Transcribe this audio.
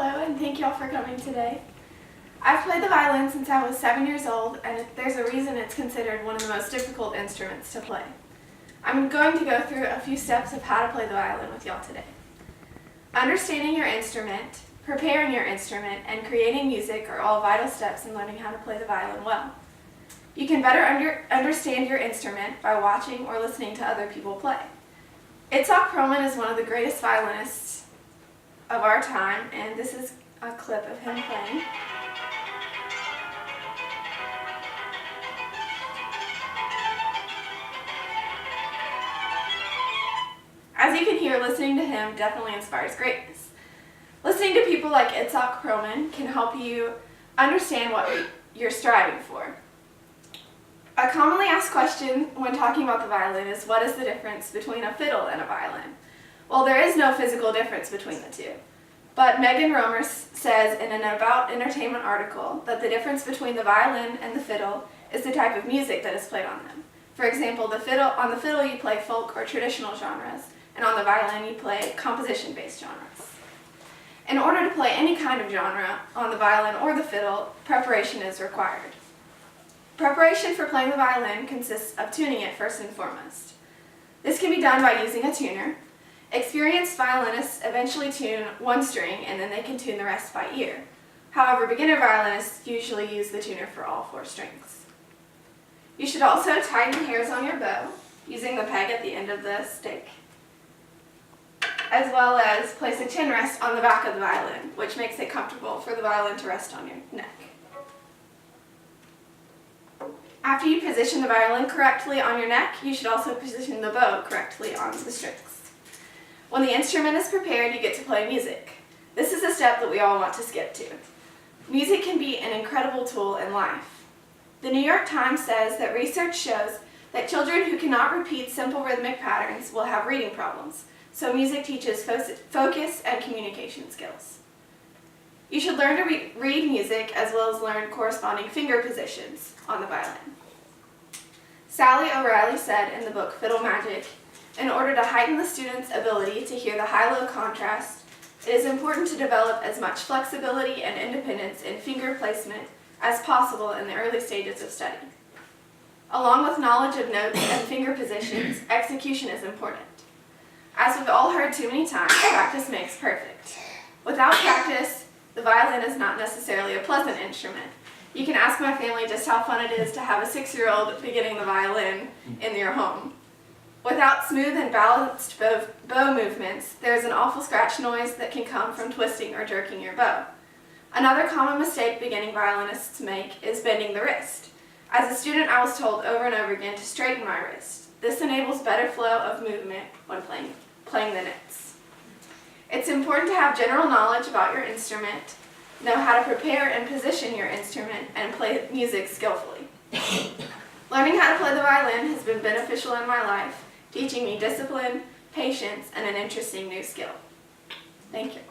Hello, and thank y'all for coming today. I've played the violin since I was 7 years old, and there's a reason it's considered one of the most difficult instruments to play. I'm going to go through a few steps of how to play the violin with y'all today. Understanding your instrument, preparing your instrument, and creating music are all vital steps in learning how to play the violin well. You can better understand your instrument by watching or listening to other people play. Itzhak Perlman is one of the greatest violinists of our time, and this is a clip of him playing. As you can hear, listening to him definitely inspires greatness. Listening to people like Itzhak Perlman can help you understand what you're striving for. A commonly asked question when talking about the violin is, what is the difference between a fiddle and a violin? Well, there is no physical difference between the two. But Megan Romer says in an About Entertainment article that the difference between the violin and the fiddle is the type of music that is played on them. For example, on the fiddle you play folk or traditional genres, and on the violin you play composition-based genres. In order to play any kind of genre on the violin or the fiddle, preparation is required. Preparation for playing the violin consists of tuning it first and foremost. This can be done by using a tuner. Experienced violinists eventually tune one string and then they can tune the rest by ear. However, beginner violinists usually use the tuner for all 4 strings. You should also tighten the hairs on your bow using the peg at the end of the stick, as well as place a chin rest on the back of the violin, which makes it comfortable for the violin to rest on your neck. After you position the violin correctly on your neck, you should also position the bow correctly on the strings. When the instrument is prepared, you get to play music. This is a step that we all want to skip to. Music can be an incredible tool in life. The New York Times says that research shows that children who cannot repeat simple rhythmic patterns will have reading problems, so music teaches focus and communication skills. You should learn to read music as well as learn corresponding finger positions on the violin. Sally O'Reilly said in the book Fiddle Magic, in order to heighten the student's ability to hear the high-low contrast, it is important to develop as much flexibility and independence in finger placement as possible in the early stages of study. Along with knowledge of notes and finger positions, execution is important. As we've all heard too many times, practice makes perfect. Without practice, the violin is not necessarily a pleasant instrument. You can ask my family just how fun it is to have a 6-year-old beginning the violin in your home. Without smooth and balanced bow movements, there is an awful scratch noise that can come from twisting or jerking your bow. Another common mistake beginning violinists make is bending the wrist. As a student, I was told over and over again to straighten my wrist. This enables better flow of movement when playing the notes. It's important to have general knowledge about your instrument, know how to prepare and position your instrument, and play music skillfully. Learning how to play the violin has been beneficial in my life, teaching me discipline, patience, and an interesting new skill. Thank you.